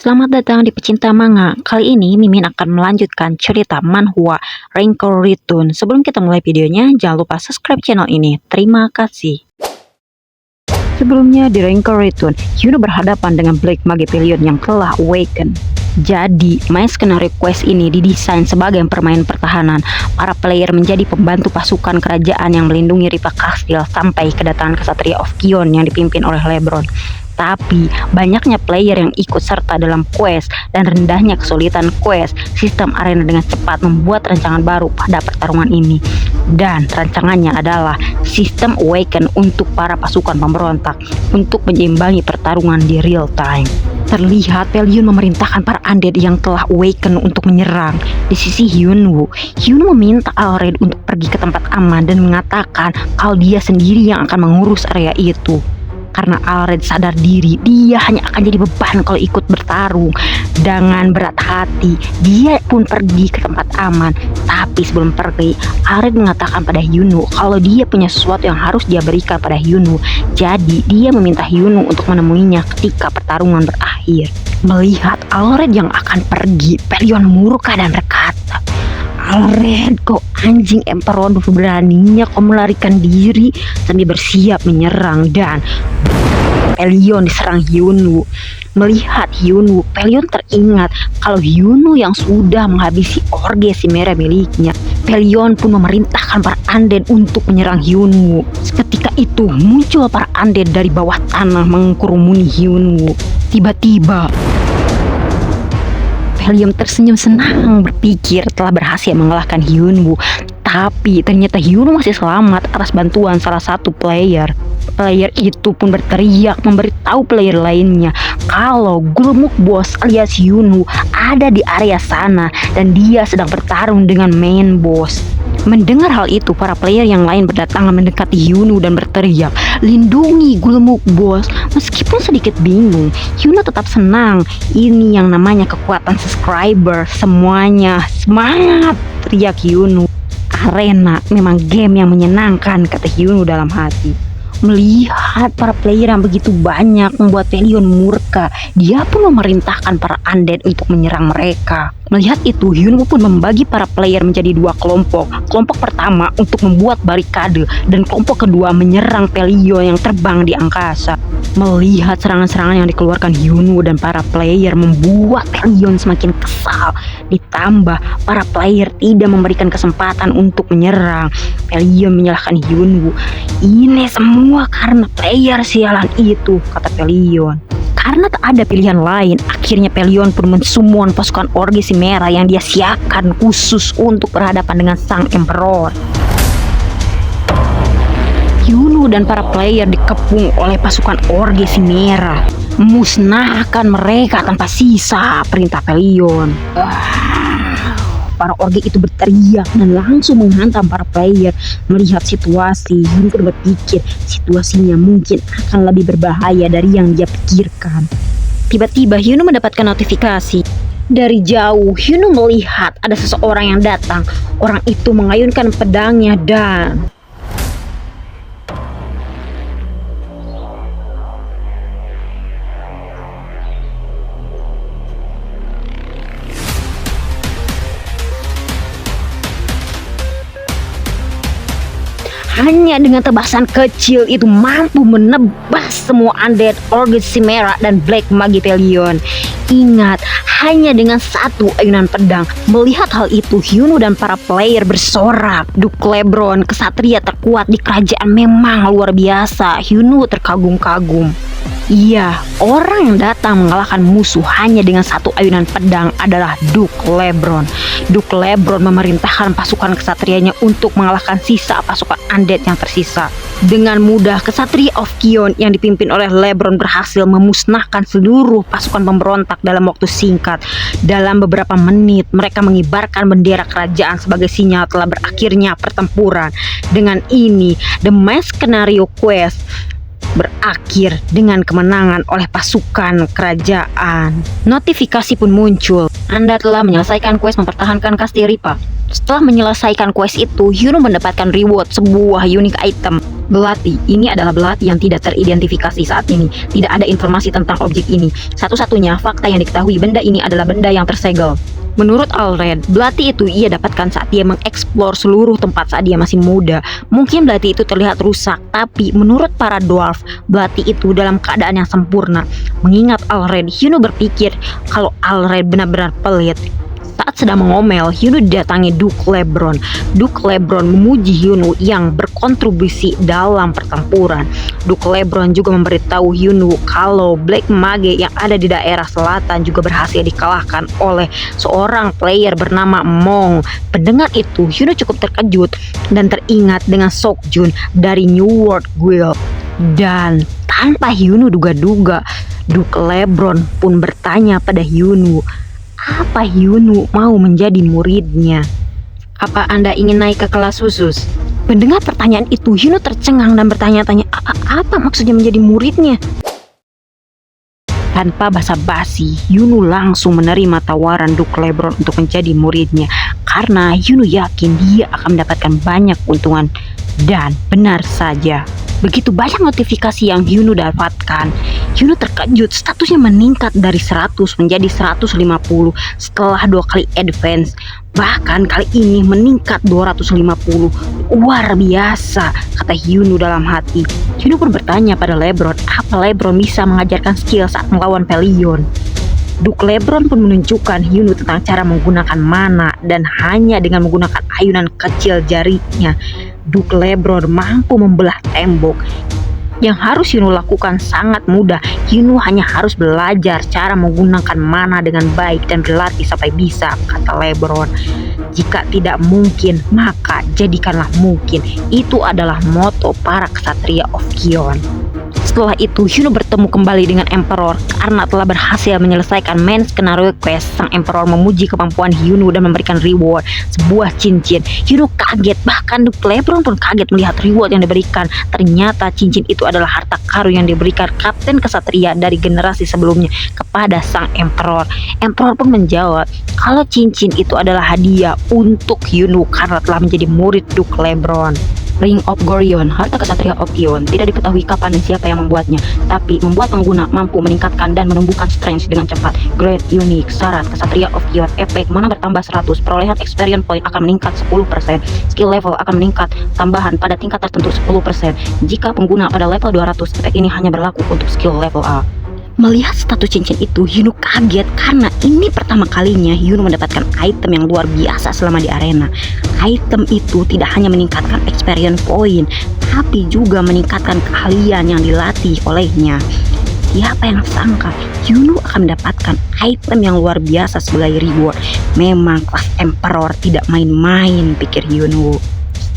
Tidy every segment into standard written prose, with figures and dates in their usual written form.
Selamat datang di Pecinta Manga. Kali ini Mimin akan melanjutkan cerita manhwa Rainbow Return. Sebelum kita mulai videonya, jangan lupa subscribe channel ini. Terima kasih. Sebelumnya di Rainbow Return, Yuno berhadapan dengan Black Magipelion yang telah awaken. Jadi, My Scenario Quest ini didesain sebagai permainan pertahanan. Para player menjadi pembantu pasukan kerajaan yang melindungi Riva Castle sampai kedatangan Ksatria of Kion yang dipimpin oleh Lebron. Tapi banyaknya player yang ikut serta dalam quest dan rendahnya kesulitan quest, sistem arena dengan cepat membuat rancangan baru pada pertarungan ini. Dan rancangannya adalah sistem awaken untuk para pasukan pemberontak untuk menyeimbangi pertarungan di real time. Terlihat Pelion memerintahkan para undead yang telah awaken untuk menyerang. Di sisi Hyunwoo meminta Alred untuk pergi ke tempat aman dan mengatakan kalau dia sendiri yang akan mengurus area itu. Karena Alred sadar diri, dia hanya akan jadi beban kalau ikut bertarung. Dengan berat hati, dia pun pergi ke tempat aman. Tapi sebelum pergi, Alred mengatakan pada Hyunwoo kalau dia punya sesuatu yang harus dia berikan pada Hyunwoo. Jadi, dia meminta Hyunwoo untuk menemuinya ketika pertarungan berakhir. Melihat Alred yang akan pergi, Pelion murka dan berkata, "Alred, kau anjing Emperor, beraninya kau melarikan diri sambil bersiap menyerang." Dan Pelion diserang Hyunwoo. Melihat Hyunwoo, Pelion teringat kalau Hyunwoo yang sudah menghabisi orge Chimera miliknya. Pelion pun memerintahkan para undead untuk menyerang Hyunwoo. Seketika itu muncul para undead dari bawah tanah mengkerumuni Hyunwoo. Tiba-tiba Pelion tersenyum senang berpikir telah berhasil mengalahkan Hyunwoo. Tapi ternyata Hyunwoo masih selamat atas bantuan salah satu player. Player itu pun berteriak memberitahu player lainnya kalau Gulmuk Boss alias Hyunwoo ada di area sana dan dia sedang bertarung dengan main boss. Mendengar hal itu, para player yang lain berdatangan mendekati Hyunwoo dan berteriak, "Lindungi Gulmuk Boss." Meskipun sedikit bingung, Hyunwoo tetap senang. Ini yang namanya kekuatan subscriber. Semuanya semangat, teriak Hyunwoo. Arena memang game yang menyenangkan, kata Hyunwoo dalam hati. Melihat para player yang begitu banyak membuat Pelion murka. Dia pun memerintahkan para undead untuk menyerang mereka. Melihat itu, Hyunwoo pun membagi para player menjadi dua kelompok. Kelompok pertama untuk membuat barikade dan kelompok kedua menyerang Pelion yang terbang di angkasa. Melihat serangan-serangan yang dikeluarkan Hyunwoo dan para player membuat Pelion semakin kesal. Ditambah para player tidak memberikan kesempatan untuk menyerang. Pelion menyalahkan Hyunwoo. "Ini semua karena player sialan itu," kata Pelion. Karena tak ada pilihan lain, akhirnya Pelion pun mensummon pasukan orge Chimera yang dia siapkan khusus untuk berhadapan dengan sang Emperor. Hyunwoo dan para player dikepung oleh pasukan orge Chimera. "Musnahkan mereka tanpa sisa," perintah Pelion. Para orge itu berteriak dan langsung menghantam para player. Melihat situasi, Hyunwoo berpikir situasinya mungkin akan lebih berbahaya dari yang dia pikirkan. Tiba-tiba Hyunwoo mendapatkan notifikasi. Dari jauh, Hyunwoo melihat ada seseorang yang datang. Orang itu mengayunkan pedangnya dan hanya dengan tebasan kecil itu mampu menebas semua undead orge Chimera dan Black Magipelion. Ingat, hanya dengan satu ayunan pedang. Melihat hal itu, Hyunwoo dan para player bersorak. Duke Lebron, kesatria terkuat di kerajaan, memang luar biasa. Hyunwoo terkagum-kagum. Iya, orang yang datang mengalahkan musuh hanya dengan satu ayunan pedang adalah Duke Lebron. Duke Lebron memerintahkan pasukan kesatrianya untuk mengalahkan sisa pasukan undead yang tersisa. Dengan mudah, Ksatria of Kion yang dipimpin oleh Lebron berhasil memusnahkan seluruh pasukan pemberontak dalam waktu singkat. Dalam beberapa menit, mereka mengibarkan bendera kerajaan sebagai sinyal telah berakhirnya pertempuran. Dengan ini, The My Scenario Quest berakhir dengan kemenangan oleh pasukan kerajaan. Notifikasi pun muncul. Anda telah menyelesaikan quest mempertahankan kasti Ripa. Setelah menyelesaikan quest itu, Yuno mendapatkan reward sebuah unique item. Belati, ini adalah belati yang tidak teridentifikasi saat ini. Tidak ada informasi tentang objek ini. Satu-satunya fakta yang diketahui, benda ini adalah benda yang tersegel. Menurut Alred, belati itu ia dapatkan saat dia mengeksplor seluruh tempat saat dia masih muda. Mungkin belati itu terlihat rusak, tapi menurut para dwarf, belati itu dalam keadaan yang sempurna. Mengingat Alred, Yuno berpikir kalau Alred benar-benar pelit. Saat sedang mengomel, Yuno didatangi Duke Lebron. Duke Lebron memuji Yuno yang berkontribusi dalam pertempuran. Duke Lebron juga memberitahu Yuno kalau Black Mage yang ada di daerah selatan juga berhasil dikalahkan oleh seorang player bernama Mong. Pendengar itu, Yuno cukup terkejut dan teringat dengan Seokjun dari New World Guild. Dan tanpa Yuno duga-duga, Duke Lebron pun bertanya pada Yuno, apa Yuno mau menjadi muridnya? Apa Anda ingin naik ke kelas khusus? Mendengar pertanyaan itu, Yuno tercengang dan bertanya-tanya, apa maksudnya menjadi muridnya? Tanpa basa-basi, Yuno langsung menerima tawaran Duke Lebron untuk menjadi muridnya karena Yuno yakin dia akan mendapatkan banyak keuntungan. Dan benar saja, begitu banyak notifikasi yang Yuno dapatkan, Yuno terkejut statusnya meningkat dari 100 menjadi 150 setelah 2 kali advance. Bahkan kali ini meningkat 250. Luar biasa, kata Yuno dalam hati. Yuno pun bertanya pada Lebron, apa Lebron bisa mengajarkan skill saat melawan Pelion. Duke Lebron pun menunjukkan Yuno tentang cara menggunakan mana, dan hanya dengan menggunakan ayunan kecil jarinya, Duke Lebron mampu membelah tembok. Yang harus Yuno lakukan sangat mudah. Yuno hanya harus belajar cara menggunakan mana dengan baik dan berlatih sampai bisa, kata Lebron. Jika tidak mungkin, maka jadikanlah mungkin. Itu adalah moto para ksatria of Kion. Setelah itu, Yuno bertemu kembali dengan Emperor karena telah berhasil menyelesaikan main skenario quest. Sang Emperor memuji kemampuan Yuno dan memberikan reward, sebuah cincin. Yuno kaget, bahkan Duke Lebron pun kaget melihat reward yang diberikan. Ternyata cincin itu adalah harta karun yang diberikan Kapten Kesatria dari generasi sebelumnya kepada sang Emperor. Emperor pun menjawab kalau cincin itu adalah hadiah untuk Yuno karena telah menjadi murid Duke Lebron. Ring of Gorion, harta kesatria of Kion, tidak diketahui kapan dan siapa yang membuatnya, tapi membuat pengguna mampu meningkatkan dan menumbuhkan strength dengan cepat. Great, unique, syarat kesatria of Kion, efek mana bertambah 100, perolehan experience point akan meningkat 10%, skill level akan meningkat tambahan pada tingkat tertentu 10%. Jika pengguna pada level 200, efek ini hanya berlaku untuk skill level A. Melihat status cincin itu, Yuno kaget karena ini pertama kalinya Yuno mendapatkan item yang luar biasa selama di arena. Item itu tidak hanya meningkatkan experience point, tapi juga meningkatkan keahlian yang dilatih olehnya. Siapa yang sangka Yuno akan mendapatkan item yang luar biasa sebagai reward. Memang kelas Emperor tidak main-main, pikir Yuno.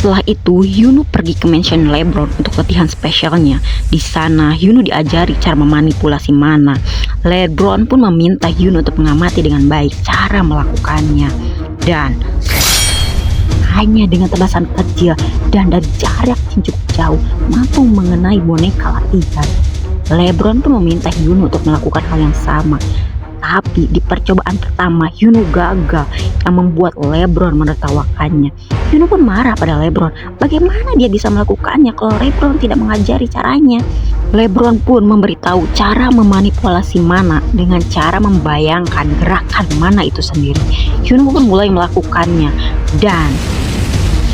Setelah itu, Yuno pergi ke mansion Lebron untuk latihan spesialnya. Di sana, Yuno diajari cara memanipulasi mana. Lebron pun meminta Yuno untuk mengamati dengan baik cara melakukannya. Dan hanya dengan tebasan kecil dan dari jarak yang cukup jauh, mampu mengenai boneka latihan. Lebron pun meminta Yuno untuk melakukan hal yang sama. Tapi di percobaan pertama, Yuno gagal, yang membuat Lebron menertawakannya. Yuno pun marah pada Lebron. Bagaimana dia bisa melakukannya kalau Lebron tidak mengajari caranya? Lebron pun memberitahu cara memanipulasi mana dengan cara membayangkan gerakan mana itu sendiri. Yuno pun mulai melakukannya, dan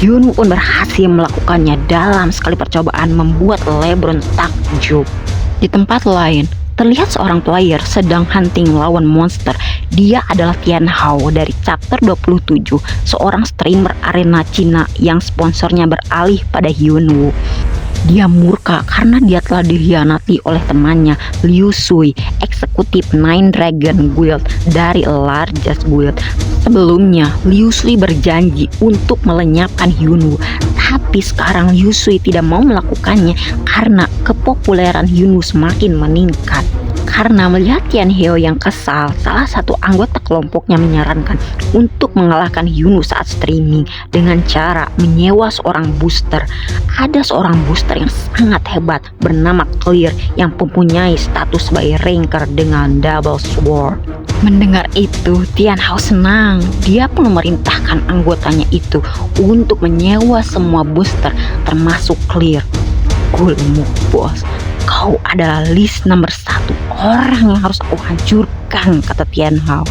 Yuno pun berhasil melakukannya dalam sekali percobaan, membuat Lebron takjub. Di tempat lain, terlihat seorang player sedang hunting melawan monster. Dia adalah Tian Hao dari chapter 27, seorang streamer arena Cina yang sponsornya beralih pada Yuno. Dia murka karena dia telah dikhianati oleh temannya Liu Sui, eksekutif Nine Dragon Guild dari largest guild. Sebelumnya, Liu Sui berjanji untuk melenyapkan Yuno, tapi sekarang Liu Sui tidak mau melakukannya karena kepopuleran Yuno semakin meningkat. Karena melihat Tian Heo yang kesal, salah satu anggota kelompoknya menyarankan untuk mengalahkan Yunus saat streaming dengan cara menyewa seorang booster. Ada seorang booster yang sangat hebat bernama Clear yang mempunyai status sebagai ranker dengan double sword. Mendengar itu, Tian Hao senang. Dia pun memerintahkan anggotanya itu untuk menyewa semua booster termasuk Clear. Gulmuk bos, kau adalah list nomor 1 orang yang harus aku hancurkan, kata Tian Hao.